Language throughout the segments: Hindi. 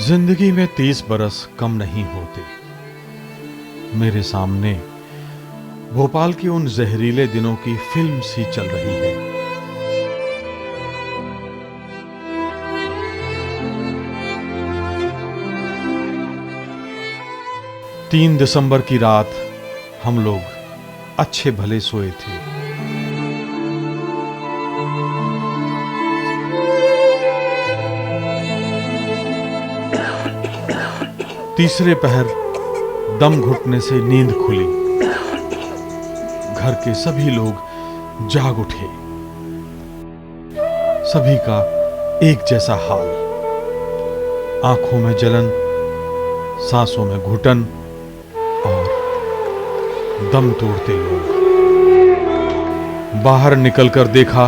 जिंदगी में 30 बरस कम नहीं होते। मेरे सामने भोपाल की उन जहरीले दिनों की फिल्म सी चल रही है। तीन दिसंबर की रात हम लोग अच्छे भले सोए थे। तीसरे पहर दम घुटने से नींद खुली। घर के सभी लोग जाग उठे। सभी का एक जैसा हाल, आंखों में जलन, सांसों में घुटन और दम तोड़ते लोग। बाहर निकलकर देखा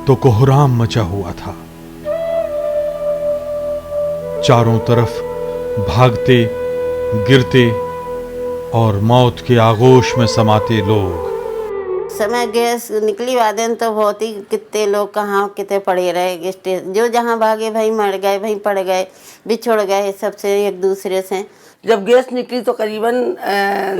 तो कोहराम मचा हुआ था। चारों तरफ भागते, गिरते और मौत के आगोश में समाते लोग। समय गैस निकली वादन तो बहुत ही कितने लोग कहाँ कितने पड़े रहे, जो जहाँ भागे भाई मर गए, भाई पड़ गए, बिछुड़ गए सबसे एक दूसरे से। जब गैस निकली तो करीबन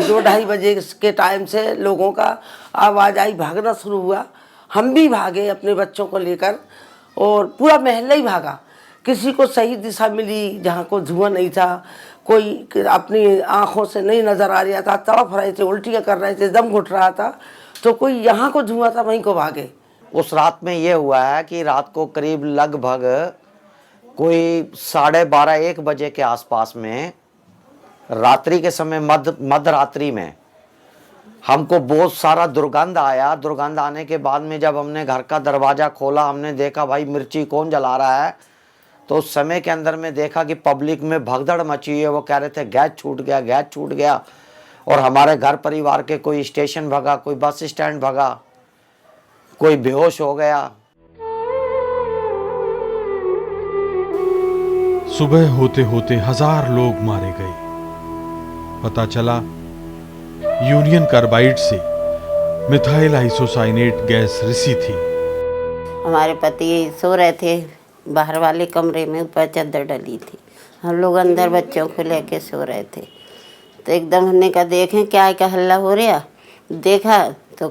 2-2:30 बजे के टाइम से लोगों का आवाज़ आई, भागना शुरू हुआ। हम भी भागे अपने बच्चों को लेकर और पूरा मोहल्ला ही भागा। किसी को सही दिशा मिली जहाँ को धुआं नहीं था, कोई अपनी आँखों से नहीं नज़र आ रहा था, तड़प रहे थे, उल्टियाँ कर रहे थे, दम घुट रहा था, तो कोई यहाँ को धुआं था वहीं को भागे। उस रात में ये हुआ है कि रात को करीब लगभग कोई 12:30-1 बजे के आसपास में, रात्रि के समय मध्य रात्रि में हमको बहुत सारा दुर्गंध आया। दुर्गंध आने के बाद में जब हमने घर का दरवाज़ा खोला, हमने देखा भाई मिर्ची कौन जला रहा है। तो उस समय के अंदर में देखा कि पब्लिक में भगदड़ मची है। वो कह रहे थे गैस छूट गया, गैस छूट गया। और हमारे घर परिवार के कोई स्टेशन भगा, कोई बस स्टैंड भगा, कोई बेहोश हो गया। सुबह होते होते 1000 लोग मारे गए। पता चला यूनियन कार्बाइड से मिथाइल आइसोसाइनेट गैस रिसी थी। हमारे पति सो रहे थे बाहर वाले कमरे में, ऊपर चादर डली थी। हम लोग अंदर बच्चों को लेके सो रहे थे। तो एकदम हमने कहा देखें क्या हल्ला हो रहा। देखा तो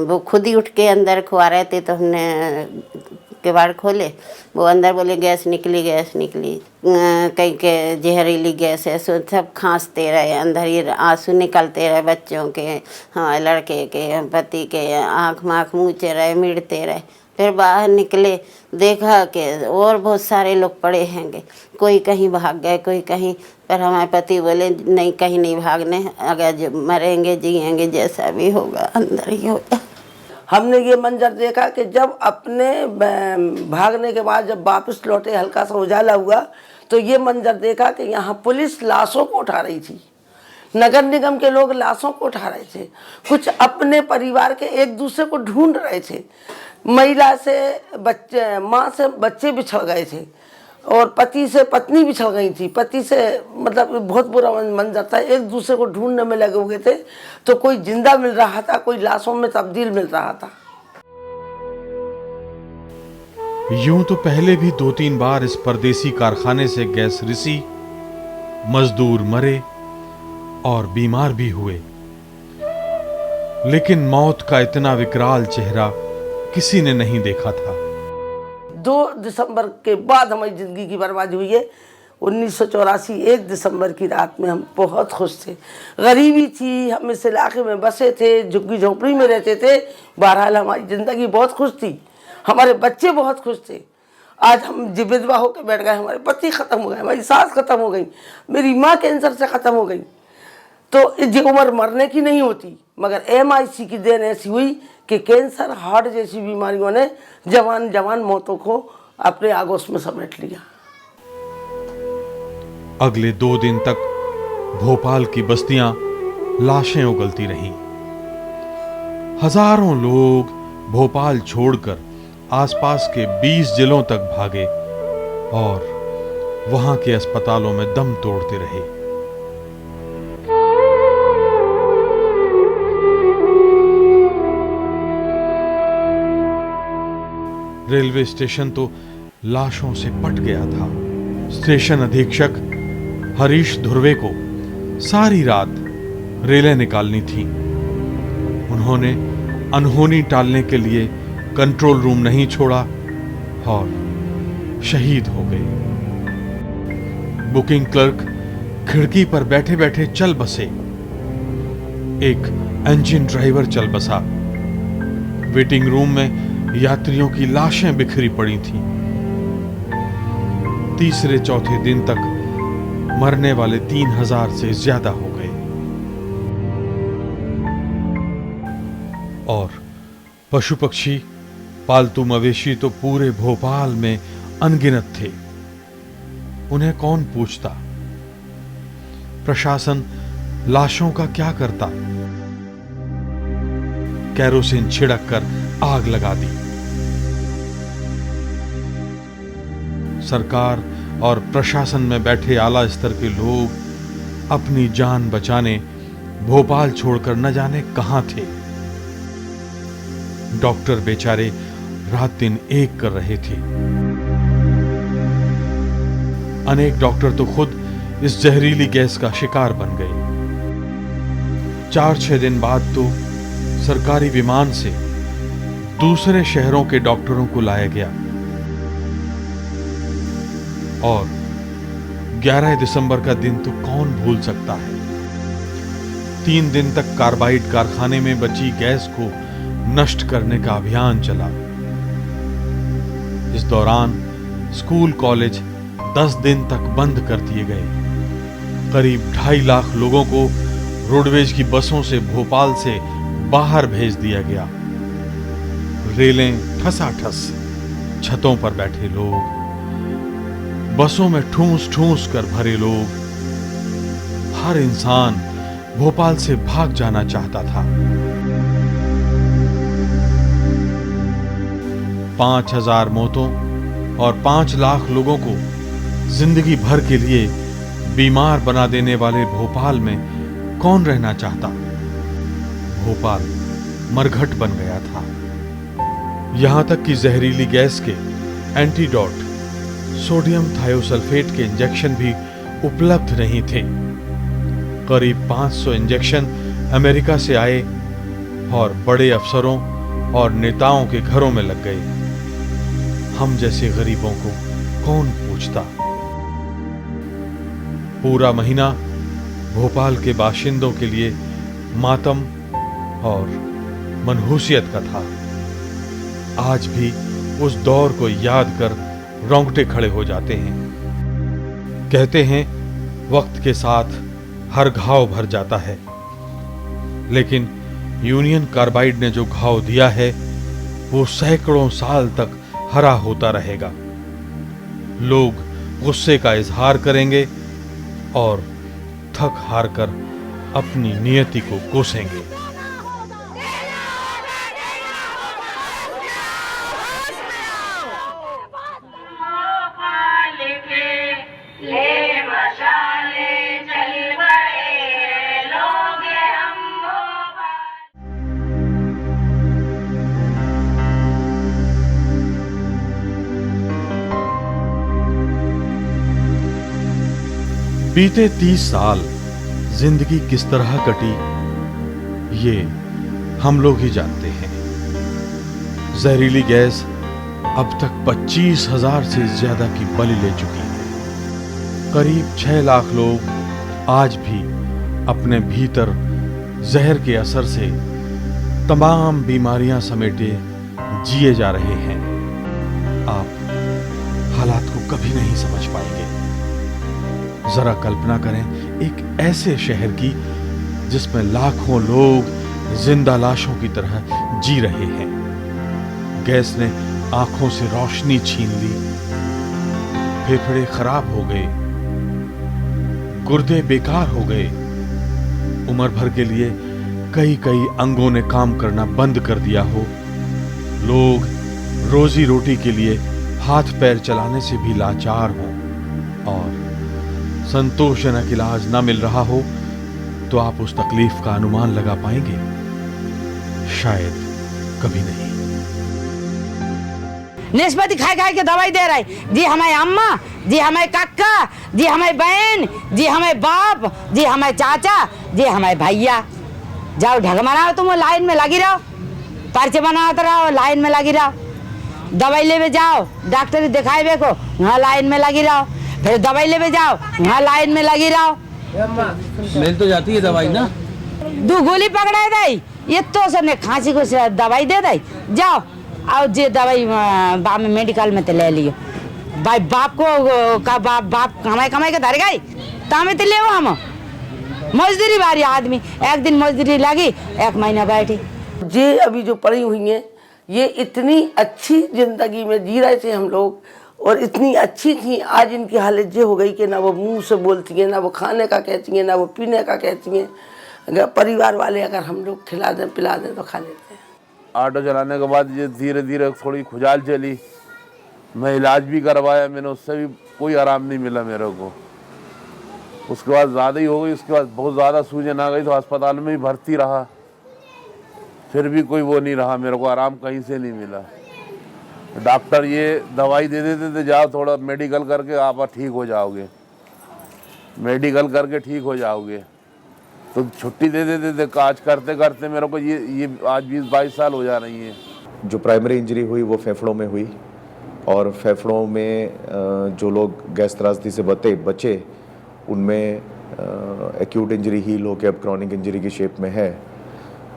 वो खुद ही उठ के अंदर खुआ रहे थे। तो हमने किवाड़ खोले, वो अंदर बोले गैस निकली, गैस निकली, कहीं के जहरीली गैस है। सो सब खांसते रहे, अंदर ही आंसू निकलते रहे बच्चों के, हाँ लड़के के, पति के, आँख माँख मूँचे रहे, मिड़ते रहे। फिर बाहर निकले, देखा कि और बहुत सारे लोग पड़े हैंगे, कोई कहीं भाग गए, कोई कहीं। पर हमारे पति बोले नहीं, कहीं नहीं भागने, अगर जो मरेंगे जिएंगे जैसा भी होगा अंदर ही होगा। हमने ये मंजर देखा कि जब अपने भागने के बाद जब वापस लौटे, हल्का सा उजाला हुआ, तो ये मंजर देखा कि यहाँ पुलिस लाशों को उठा रही थी। नगर निगम के लोग लाशों को उठा रहे थे। कुछ अपने परिवार के एक दूसरे को ढूंढ रहे थे। महिला से बच्चे, माँ से बच्चे बिछड़ गए थे और पति से पत्नी बिछड़ गई थी। पति से मतलब बहुत बुरा मंजर था। एक दूसरे को ढूंढने में लगे हुए थे। तो कोई जिंदा मिल रहा था, कोई लाशों में तब्दील मिल रहा था। यूं तो पहले भी 2-3 बार इस परदेसी कारखाने से गैस रिसी, मजदूर मरे और बीमार भी हुए, लेकिन मौत का इतना विकराल चेहरा किसी ने नहीं देखा था। 2 दिसंबर के बाद हमारी ज़िंदगी की बर्बादी हुई है। 1984 1 दिसंबर की रात में हम बहुत खुश थे। गरीबी थी, हम इस इलाके में बसे थे, झुग्गी झोंपड़ी में रहते थे। बहरहाल हमारी ज़िंदगी बहुत खुश थी, हमारे बच्चे बहुत खुश थे। आज हम विधवा होकर बैठ गए, हमारे पति ख़त्म हो गए, हमारी सास ख़त्म हो गई, मेरी माँ कैंसर से ख़त्म हो गई। तो ये उम्र मरने की नहीं होती, मगर MIC की देन ऐसी हुई कि कैंसर, हार्ट जैसी बीमारियों ने जवान मौतों को अपने आगोश में समेट लिया। अगले 2 दिन तक भोपाल की बस्तियां लाशें उगलती रहीं। हजारों लोग भोपाल छोड़कर आसपास के 20 जिलों तक भागे और वहां के अस्पतालों में दम तोड़ते रहे। रेलवे स्टेशन तो लाशों से पट गया था। स्टेशन अधीक्षक हरीश धुर्वे को सारी रात रेलें निकालनी थी। उन्होंने अनहोनी टालने के लिए कंट्रोल रूम नहीं छोड़ा और शहीद हो गए। बुकिंग क्लर्क खिड़की पर बैठे बैठे चल बसे। एक इंजन ड्राइवर चल बसा। वेटिंग रूम में यात्रियों की लाशें बिखरी पड़ी थीं। तीसरे चौथे दिन तक मरने वाले 3000 से ज्यादा हो गए और पशु पक्षी, पालतू मवेशी तो पूरे भोपाल में अनगिनत थे। उन्हें कौन पूछता? प्रशासन लाशों का क्या करता? कैरोसिन छिड़क कर आग लगा दी। सरकार और प्रशासन में बैठे आला स्तर के लोग अपनी जान बचाने भोपाल छोड़कर न जाने कहां थे। डॉक्टर बेचारे रात दिन एक कर रहे थे। अनेक डॉक्टर तो खुद इस जहरीली गैस का शिकार बन गए। 4-6 दिन बाद तो सरकारी विमान से दूसरे शहरों के डॉक्टरों को लाया गया और 11 दिसंबर का दिन तो कौन भूल सकता है। 3 दिन तक कार्बाइड कारखाने में बची गैस को नष्ट करने का अभियान चला। इस दौरान स्कूल कॉलेज 10 दिन तक बंद कर दिए गए। करीब 2.5 लाख लोगों को रोडवेज की बसों से भोपाल से बाहर भेज दिया गया। रेलें ठसाठस, छतों पर बैठे लोग, बसों में ठूंस ठूंस कर भरे लोग। हर इंसान भोपाल से भाग जाना चाहता था। 5000 मौतों और 5 लाख लोगों को जिंदगी भर के लिए बीमार बना देने वाले भोपाल में कौन रहना चाहता? भोपाल मरघट बन गया था। यहां तक कि जहरीली गैस के एंटीडोट सोडियम थायोसल्फेट के इंजेक्शन भी उपलब्ध नहीं थे। करीब 500 इंजेक्शन अमेरिका से आए और बड़े अफसरों और नेताओं के घरों में लग गए। हम जैसे गरीबों को कौन पूछता? पूरा महीना भोपाल के बाशिंदों के लिए मातम और मनहूसियत का था। आज भी उस दौर को याद कर रोंगटे खड़े हो जाते हैं। कहते हैं वक्त के साथ हर घाव भर जाता है, लेकिन यूनियन कार्बाइड ने जो घाव दिया है वो सैकड़ों साल तक हरा होता रहेगा। लोग गुस्से का इजहार करेंगे और थक हार कर अपनी नियति को कोसेंगे। बीते 30 साल जिंदगी किस तरह कटी ये हम लोग ही जानते हैं। जहरीली गैस अब तक 25,000 से ज्यादा की बलि ले चुकी है। करीब 6 लाख लोग आज भी अपने भीतर जहर के असर से तमाम बीमारियां समेटे जिए जा रहे हैं। आप हालात को कभी नहीं समझ पाएंगे। जरा कल्पना करें एक ऐसे शहर की जिसमें लाखों लोग जिंदा लाशों की तरह जी रहे हैं। गैस ने आंखों से रोशनी छीन ली, फेफड़े खराब हो गए, गुर्दे बेकार हो गए। उम्र भर के लिए कई कई अंगों ने काम करना बंद कर दिया हो। लोग रोजी रोटी के लिए हाथ पैर चलाने से भी लाचार हों और संतोषजनक इलाज न मिल रहा हो तो आप उस तकलीफ का अनुमान लगा पाएंगे? शायद कभी नहीं। नाशपाती खाए खाए के दवाई दे रहे। जी हमारे अम्मा, जी हमारे काका, जी हमारे बहन, जी हमारे बाप, जी हमारे चाचा, जी हमारे भैया। जाओ ढग मनाओ, तुम लाइन में लगी रहो, पर्चे बनाते रहो, लाइन में लगी रहो। दवाई लेवे जाओ, डॉक्टर दिखाए देखो, वहाँ लाइन में लगी रहो। फिर दवाई लेवे जाओ, वहाँ लाइन में लगी रहो। मिल तो जाती है दवाई ना। 2 गोली पकड़ाए दई, ये तो सबने खांसी को दवाई दे दई। जाओ आओ जे दवाई बाप में मेडिकल में तो ले लियो। भाई बाप को का बाप कमाई के धर गई तामे तो ले हम मजदूरी बारी आदमी। एक दिन मजदूरी लगी, 1 महीना बैठी। ये अभी जो पड़ी हुई हैं, ये इतनी अच्छी जिंदगी में जी रहे थे हम लोग, और इतनी अच्छी थी। आज इनकी हालत ये हो गई कि ना वो मुंह से बोलती हैं, ना वो खाने का कहती हैं, ना वो पीने का कहती हैं। अगर परिवार वाले अगर हम लोग खिला दें पिला दें तो खा लेते हैं। ऑटो चलाने के बाद ये धीरे धीरे थोड़ी खुजाल चली। मैं इलाज भी करवाया मैंने, उससे भी कोई आराम नहीं मिला मेरे को। उसके बाद ज़्यादा ही हो गई, उसके बाद बहुत ज़्यादा सूजन आ गई तो अस्पताल में ही भर्ती रहा। फिर भी कोई वो नहीं रहा, मेरे को आराम कहीं से नहीं मिला। डॉक्टर ये दवाई दे देते थे, जाओ थोड़ा मेडिकल करके आप ठीक हो जाओगे, मेडिकल करके ठीक हो जाओगे, तो छुट्टी दे देते थे। काज करते करते मेरे को ये आज 20-22 साल हो जा रही हैं। जो प्राइमरी इंजरी हुई वो फेफड़ों में हुई, और फेफड़ों में जो लोग गैस त्रासदी से बचे उनमें एक्यूट इंजरी हील होकर अब क्रॉनिक इंजरी की शेप में है।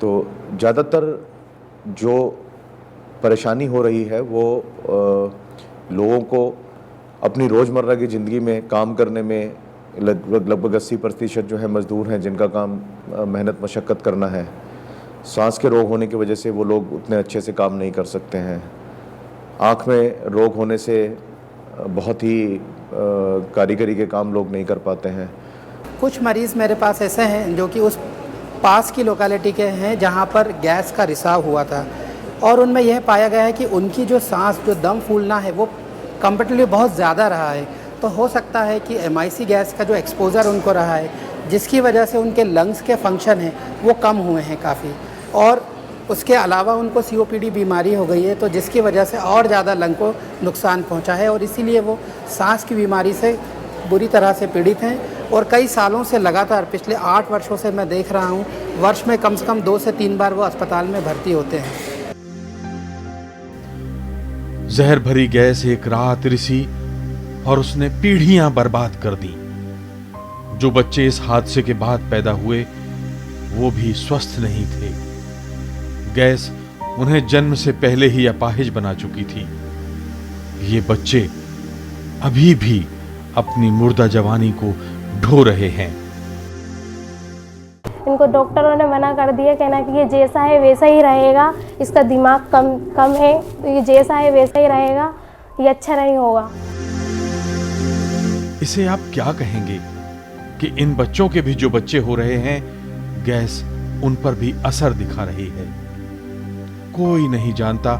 तो ज़्यादातर जो परेशानी हो रही है वो लोगों को अपनी रोज़मर्रा की ज़िंदगी में काम करने में लगभग 80% जो है मज़दूर हैं जिनका काम मेहनत मशक्क़त करना है। सांस के रोग होने की वजह से वो लोग उतने अच्छे से काम नहीं कर सकते हैं। आँख में रोग होने से बहुत ही कारीगरी के काम लोग नहीं कर पाते हैं। कुछ मरीज़ मेरे पास ऐसे हैं जो कि उस पास की लोकेलिटी के हैं जहाँ पर गैस का रिसाव हुआ था, और उनमें यह पाया गया है कि उनकी जो सांस जो दम फूलना है वो कंपेरेटिवली बहुत ज़्यादा रहा है। तो हो सकता है कि MIC गैस का जो एक्सपोज़र उनको रहा है, जिसकी वजह से उनके लंग्स के फंक्शन हैं वो कम हुए हैं काफ़ी, और उसके अलावा उनको COPD बीमारी हो गई है, तो जिसकी वजह से और ज़्यादा लंग को नुकसान पहुंचा है, और इसीलिए वो सांस की बीमारी से बुरी तरह से पीड़ित हैं। और कई सालों से लगातार पिछले 8 वर्षों से मैं देख रहा हूँ, वर्ष में कम से कम 2 से 3 बार वो अस्पताल में भर्ती होते हैं। जहर भरी गैस एक रात रिसी और उसने पीढ़ियां बर्बाद कर दी। जो बच्चे इस हादसे के बाद पैदा हुए वो भी स्वस्थ नहीं थे। गैस उन्हें जन्म से पहले ही अपाहिज बना चुकी थी। ये बच्चे अभी भी अपनी मुर्दा जवानी को ढो रहे हैं। इनको डॉक्टरों ने मना कर दिया, कहना कि ये जैसा है वैसा ही रहेगा, इसका दिमाग कम है, ये जैसा है वैसा ही रहेगा, ये अच्छा नहीं होगा। इसे आप क्या कहेंगे कि इन बच्चों के भी जो बच्चे हो रहे हैं, गैस उन पर भी असर दिखा रही है। कोई नहीं जानता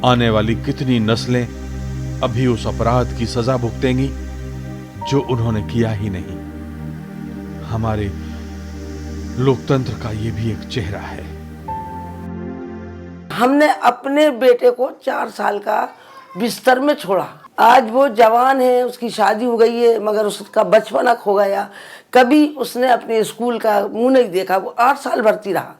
आने वाली कितनी नस्लें अभी उस अपराध की सजा भुगतेंगी जो उन्होंने किया ही नहीं। हमारे लोकतंत्र का ये भी एक चेहरा है। हमने अपने बेटे को 4 साल का बिस्तर में छोड़ा। आज वो जवान है, उसकी शादी हो गई है, मगर उसका बचपना खो गया। कभी उसने अपने स्कूल का मुंह नहीं देखा। वो 8 साल भर्ती रहा।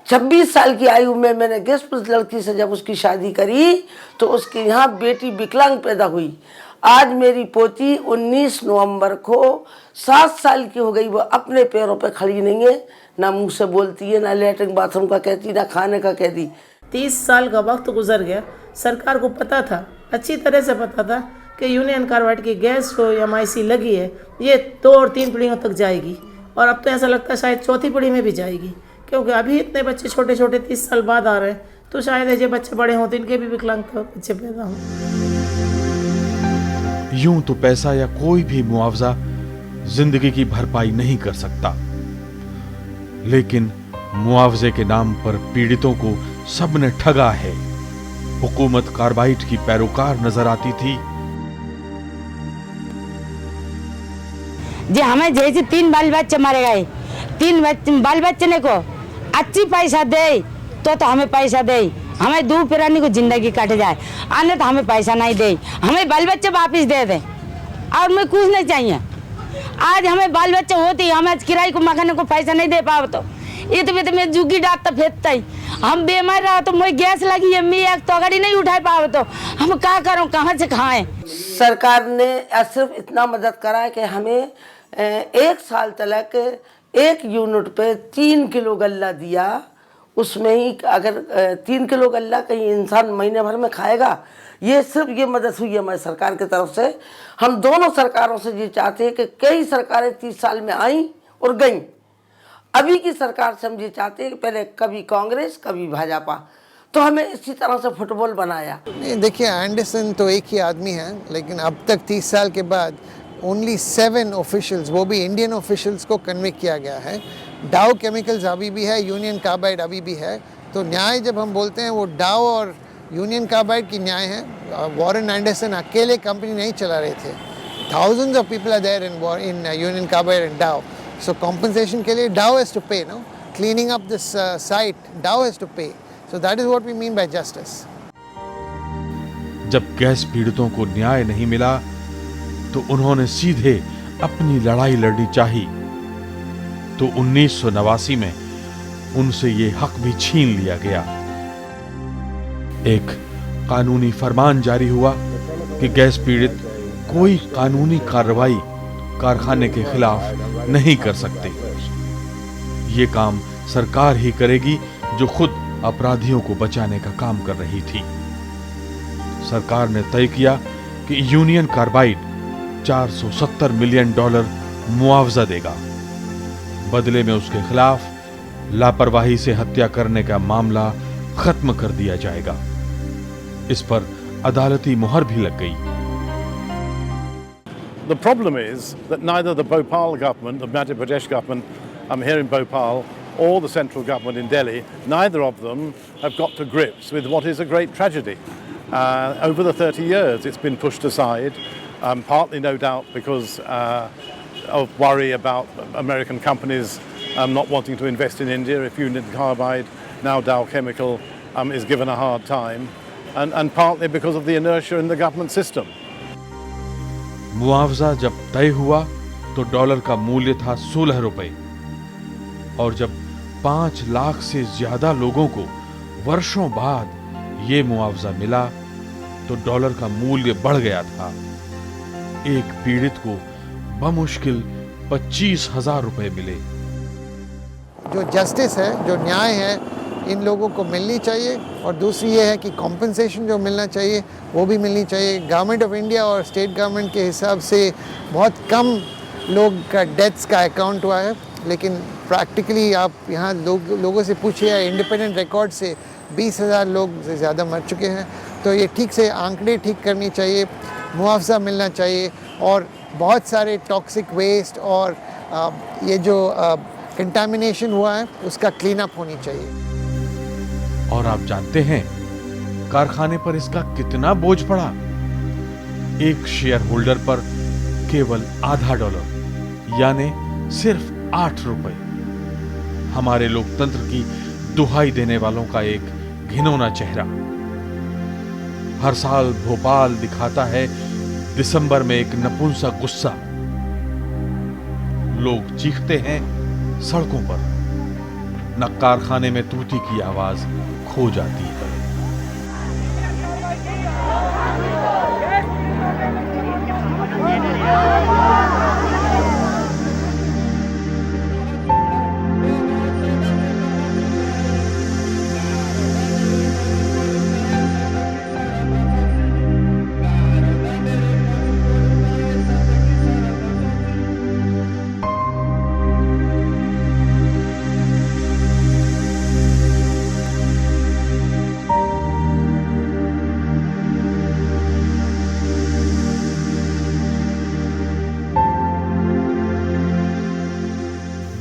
26 साल की आयु में मैंने गेस्ट लड़की से जब उसकी शादी करी तो उसके यहाँ बेटी विकलांग पैदा हुई। आज मेरी पोती 19 नवंबर को 7 साल की हो गई। वो अपने पैरों पर खड़ी नहीं है, ना मुंह से बोलती है, ना लेटरिन बाथरूम का कहती, ना खाने का कहती। 30 साल का वक्त गुजर गया। सरकार को पता था, अच्छी तरह से पता था कि यूनियन कार्बाइड की गैस को MIC लगी है, ये 2 और 3 पीढ़ियों तक जाएगी, और अब तो ऐसा लगता है शायद 4थी पीढ़ी में भी जाएगी, क्योंकि अभी इतने बच्चे छोटे छोटे 30 साल बाद आ रहे हैं, तो शायद ये बच्चे बड़े हों तो इनके भी विकलांगता बच्चे पैदा हों। यूं तो पैसा या कोई भी मुआवजा जिंदगी की भरपाई नहीं कर सकता, लेकिन मुआवजे के नाम पर पीड़ितों को सबने ठगा है। हुकूमत कार्बाइड की पैरोकार नजर आती थी। जी हमें जैसे 3 बाल बच्चे मारे गए, 3 बाल बच्चे ने को अच्छी पैसा दे तो हमें पैसा दे, हमें दूध पिलाने को जिंदगी कट जाए, अन्य तो हमें पैसा नहीं दे, हमें बाल बच्चे वापिस दे दे और हमें कुछ नहीं चाहिए। आज हमें बाल बच्चे होती, हमें किराए को मकान को पैसा नहीं दे पाओ तो ये तो मैं जुगी डांटता फेंकता ही, हम बेमार रहा तो मुझे गैस लगी है, मैं एक तो गाड़ी नहीं उठा पाओ तो हम क्या करूँ, कहाँ से खाएं। सरकार ने सिर्फ इतना मदद करा है कि हमें 1 साल तक 1 यूनिट पे 3 किलो गल्ला दिया। उसमें ही अगर 3 किलो गल्ला कहीं इंसान महीने भर में खाएगा, ये सिर्फ ये मदद हुई है हमारी सरकार की तरफ से। हम दोनों सरकारों से ये चाहते हैं कि कई सरकारें 30 साल में आई और गईं, अभी की सरकार से हम ये चाहते हैं कि पहले कभी कांग्रेस कभी भाजपा, तो हमें इसी तरह से फुटबॉल बनाया। नहीं देखिए, एंडरसन तो एक ही आदमी है, लेकिन अब तक 30 साल के बाद ओनली 7 ऑफिशियल्स, वो भी इंडियन ऑफिशियल्स को कन्विक्ट किया गया है। डाउ केमिकल्स अभी भी है, यूनियन कार्बाइड अभी भी है। तो न्याय जब हम बोलते हैं वो डाउ और यूनियन कार्बाइड की न्याय है। वॉरेन एंडरसन अकेले कंपनी नहीं चला रहे थे, thousands of people are there in Union Carbide and Dow. So compensation के लिए Dow has to pay, no? Cleaning up this site, Dow has to pay. So that is what we mean by justice. जब गैस पीड़ितों को न्याय नहीं मिला तो उन्होंने सीधे अपनी लड़ाई लड़नी चाहिए। तो 1989 में उनसे ये हक भी छीन लिया गया। एक कानूनी फरमान जारी हुआ कि गैस पीड़ित कोई कानूनी कार्रवाई कारखाने के खिलाफ नहीं कर सकते। ये काम सरकार ही करेगी जो खुद अपराधियों को बचाने का काम कर रही थी। सरकार ने तय किया कि यूनियन कार्बाइड $470 मिलियन मुआवजा देगा। बदले में उसके खिलाफ लापरवाही से हत्या करने का मामला खत्म कर दिया जाएगा। इस पर अदालती मुहर भी लग गई। The problem is that neither the Bhopal government, the Madhya Pradesh government here in Bhopal, or the central government in Delhi, neither of them have got to grips with what is a great tragedy. Over the 30 years it's been pushed aside, partly no doubt because of worry about American companies not wanting to invest in India. If Union Carbide, now Dow Chemical, is given a hard time, and partly because of the inertia in the government system. मुआवजा जब तय हुआ तो डॉलर का मूल्य था 16 रुपए, और जब 5 लाख से ज्यादा लोगों को वर्षों बाद ये मुआवजा मिला तो डॉलर का मूल्य बढ़ गया था। एक पीड़ित को बमुश्किल 25,000 रुपए मिले। जो जस्टिस है, जो न्याय है, इन लोगों को मिलनी चाहिए। और दूसरी ये है कि कॉम्पनसेशन जो मिलना चाहिए वो भी मिलनी चाहिए। गवर्नमेंट ऑफ इंडिया और स्टेट गवर्नमेंट के हिसाब से बहुत कम लोग का डेथ्स का अकाउंट हुआ है, लेकिन प्रैक्टिकली आप यहाँ लोगों से पूछिए, इंडिपेंडेंट रिकॉर्ड से 20,000 लोग से ज़्यादा मर चुके हैं। तो ये ठीक से आंकड़े ठीक करनी चाहिए, मुआवजा मिलना चाहिए, और बहुत सारे टॉक्सिक वेस्ट और ये जो कंटामिनेशन हुआ है उसका क्लीन अप होनी चाहिए। और आप जानते हैं कारखाने पर इसका कितना बोझ पड़ा? एक शेयर होल्डर पर केवल $0.5 यानी सिर्फ 8 रुपए। हमारे लोकतंत्र की दुहाई देने वालों का एक घिनौना चेहरा। हर साल भोपाल दिखाता है दिसंबर में एक नपुंसक गुस्सा। लोग चीखते हैं सड़कों पर, न कारखाने में तूती की आवाज खो जाती है।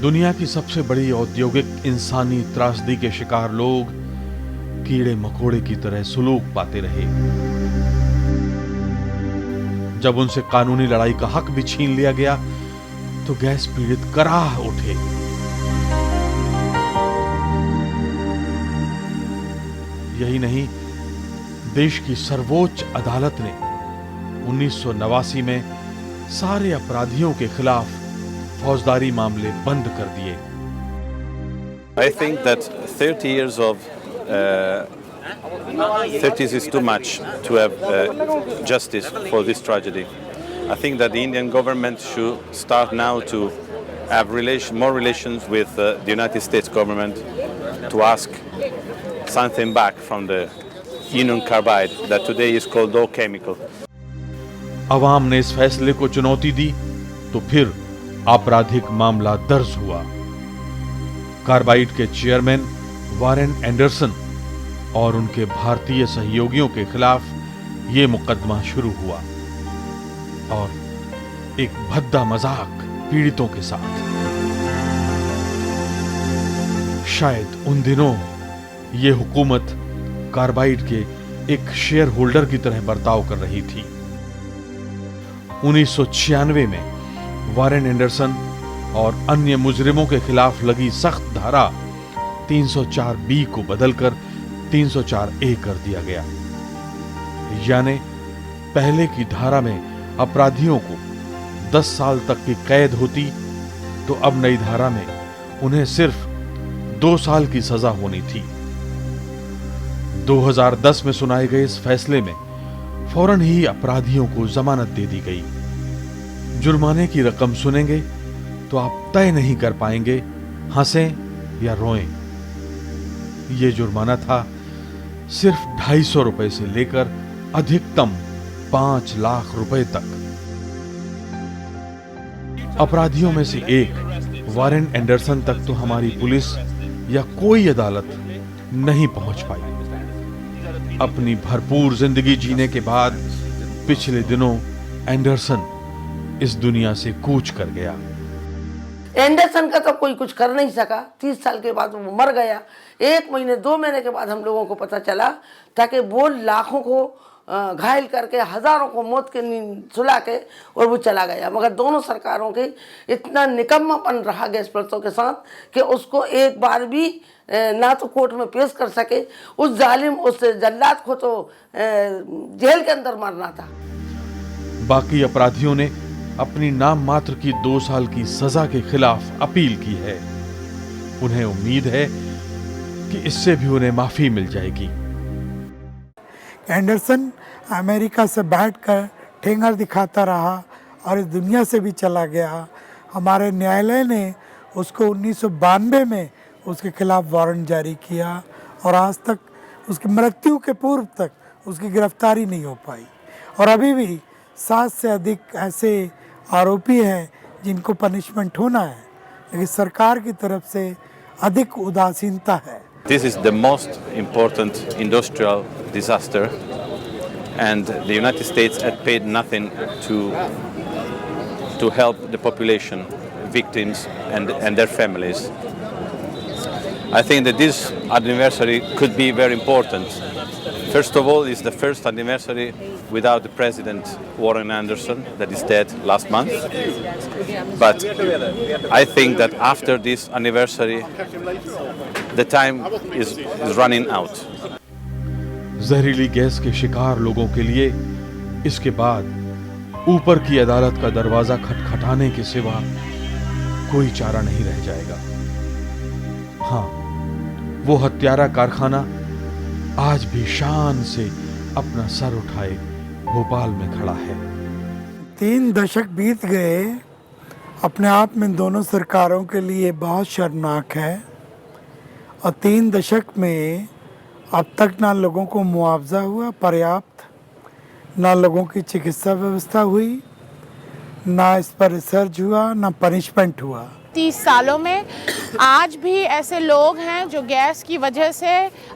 दुनिया की सबसे बड़ी औद्योगिक इंसानी त्रासदी के शिकार लोग कीड़े मकोड़े की तरह सुलूक पाते रहे। जब उनसे कानूनी लड़ाई का हक भी छीन लिया गया तो गैस पीड़ित कराह उठे। यही नहीं, देश की सर्वोच्च अदालत ने 1989 में सारे अपराधियों के खिलाफ फौजदारी मामले बंद कर दिए। I think that 30 years of 30s is too much to have justice for this tragedy. I think that the Indian government should start now to have more relations with the United States government to ask something back from the Union Carbide that today is called Dow Chemical. अवाम ने इस फैसले को चुनौती दी तो फिर आपराधिक मामला दर्ज हुआ। कार्बाइड के चेयरमैन वारेन एंडरसन और उनके भारतीय सहयोगियों के खिलाफ ये मुकदमा शुरू हुआ और एक भद्दा मजाक पीड़ितों के साथ। शायद उन दिनों ये हुकूमत कार्बाइड के एक शेयर होल्डर की तरह बर्ताव कर रही थी। 1996 में वारेन एंडरसन और अन्य मुजरिमों के खिलाफ लगी सख्त धारा 304B को बदलकर 304A कर दिया गया। यानी पहले की धारा में अपराधियों को 10 साल तक की कैद होती, तो अब नई धारा में उन्हें सिर्फ 2 साल की सजा होनी थी। 2010 में सुनाए गए इस फैसले में फौरन ही अपराधियों को जमानत दे दी गई। जुर्माने की रकम सुनेंगे तो आप तय नहीं कर पाएंगे हंसें या रोएं। ये जुर्माना था सिर्फ 250 रुपए से लेकर अधिकतम 5 लाख रुपए तक। अपराधियों में से एक वारेन एंडरसन तक तो हमारी पुलिस या कोई अदालत नहीं पहुंच पाई। अपनी भरपूर जिंदगी जीने के बाद पिछले दिनों एंडरसन इस दुनिया से कूच कर गया। एंडरसन का तो कोई कुछ कर नहीं सका। 30 साल के बाद वो मर गया। 1 महीने 2 महीने के बाद हम लोगों को पता चला, ताकि वो लाखों को घायल करके हजारों को मौत के नींद सुला के और वो चला गया। मगर दोनों सरकारों के इतना निकम्मापन रहा गैस पुलिसों के साथ कि उसको एक बार भी ना तो कोर्ट में पेश कर सके। उस जालिम, उस जल्लाद को तो जेल के अंदर मारना था। बाकी अपराधियों ने अपनी नाम मात्र की 2 साल की सजा के खिलाफ अपील की है। उन्हें उम्मीद है कि इससे भी उन्हें माफी मिल जाएगी। एंडरसन अमेरिका से बैठकर ठेंगर दिखाता रहा और इस दुनिया से भी चला गया। हमारे न्यायालय ने उसको 1992 में उसके खिलाफ वारंट जारी किया और आज तक उसकी मृत्यु के पूर्व तक उसकी गिरफ्तारी नहीं हो पाई। और अभी भी 7 से अधिक ऐसे आरोपी हैं जिनको पनिशमेंट होना है, लेकिन सरकार की तरफ से अधिक उदासीनता है। This is the most important industrial disaster, and the United States had paid nothing to help the population, victims, and their families. I think that this anniversary could be very important. First of all, it's the first anniversary without the President Warren Anderson, that is dead last month. But I think that after this anniversary, the time is running out. जहरीली गैस के शिकार लोगों के लिए इसके बाद ऊपर की अदालत का दरवाजा खटखटाने के सिवा कोई चारा नहीं रह जाएगा। हाँ, वो हत्यारा कारखाना आज भी शान से अपना सर उठाए भोपाल में खड़ा है। 3 दशक बीत गए, अपने आप में दोनों सरकारों के लिए बहुत शर्मनाक है। और 3 दशक में अब तक ना लोगों को मुआवजा हुआ पर्याप्त, ना लोगों की चिकित्सा व्यवस्था हुई, ना इस पर रिसर्च हुआ, ना पनिशमेंट हुआ। 30 सालों में आज भी ऐसे लोग हैं जो गैस की वजह से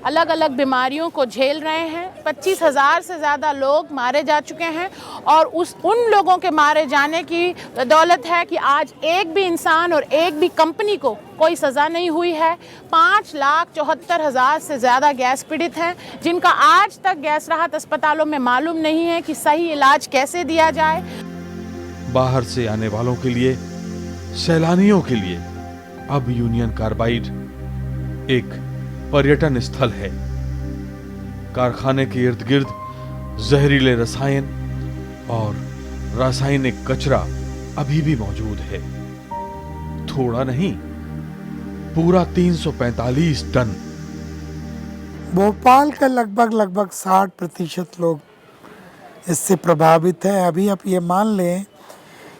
अलग अलग बीमारियों को झेल रहे हैं। 25,000 से ज़्यादा लोग मारे जा चुके हैं और उन लोगों के मारे जाने की दौलत है कि आज एक भी इंसान और एक भी कंपनी को कोई सज़ा नहीं हुई है। 5,74,000 से ज़्यादा गैस पीड़ित हैं जिनका आज तक गैस राहत अस्पतालों में मालूम नहीं है कि सही इलाज कैसे दिया जाए। बाहर से आने वालों के लिए, सैलानियों के लिए अब यूनियन कार्बाइड एक पर्यटन स्थल है। कारखाने के इर्द गिर्द जहरीले रसायन और रासायनिक कचरा अभी भी मौजूद है। थोड़ा नहीं, पूरा 345 टन। भोपाल का लगभग 60% लोग इससे प्रभावित है। अभी आप ये मान लें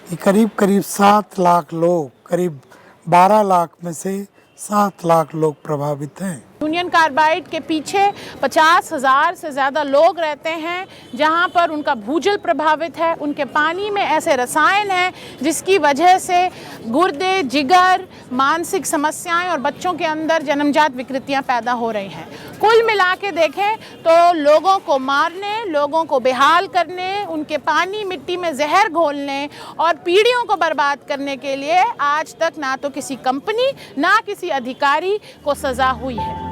कि करीब 7 लाख लोग, करीब 12 लाख में से 7 लाख लोग प्रभावित हैं। यूनियन कार्बाइड के पीछे 50,000 से ज़्यादा लोग रहते हैं, जहां पर उनका भूजल प्रभावित है। उनके पानी में ऐसे रसायन हैं जिसकी वजह से गुर्दे, जिगर, मानसिक समस्याएं और बच्चों के अंदर जन्मजात विकृतियां पैदा हो रही हैं। कुल मिला के देखें तो लोगों को मारने, लोगों को बेहाल करने, उनके पानी मिट्टी में जहर घोलने और पीढ़ियों को बर्बाद करने के लिए आज तक ना तो किसी कंपनी ना किसी अधिकारी को सज़ा हुई है।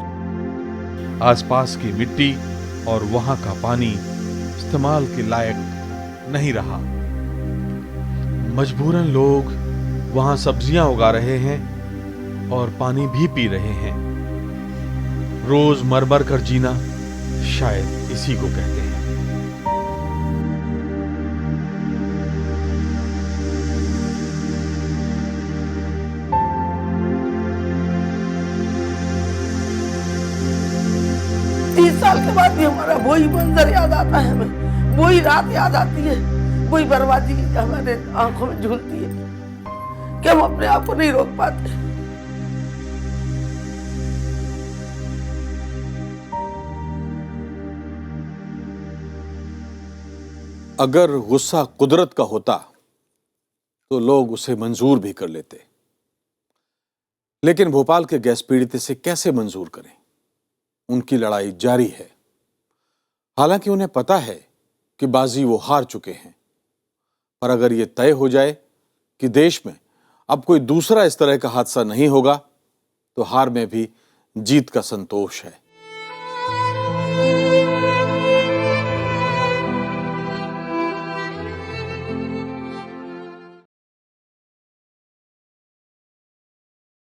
आसपास की मिट्टी और वहां का पानी इस्तेमाल के लायक नहीं रहा। मजबूरन लोग वहां सब्जियां उगा रहे हैं और पानी भी पी रहे हैं। रोज मर कर जीना शायद इसी को कहते हैं। साल के बाद भी हमारा वही मंजर याद आता है, हमें वही रात याद आती है, वही बर्बादी हमारे आंखों में झूलती है कि हम अपने आप को नहीं रोक पाते। अगर गुस्सा कुदरत का होता तो लोग उसे मंजूर भी कर लेते, लेकिन भोपाल के गैस पीड़ित से कैसे मंजूर करें? उनकी लड़ाई जारी है। हालांकि उन्हें पता है कि बाजी वो हार चुके हैं, पर अगर ये तय हो जाए कि देश में अब कोई दूसरा इस तरह का हादसा नहीं होगा, तो हार में भी जीत का संतोष है।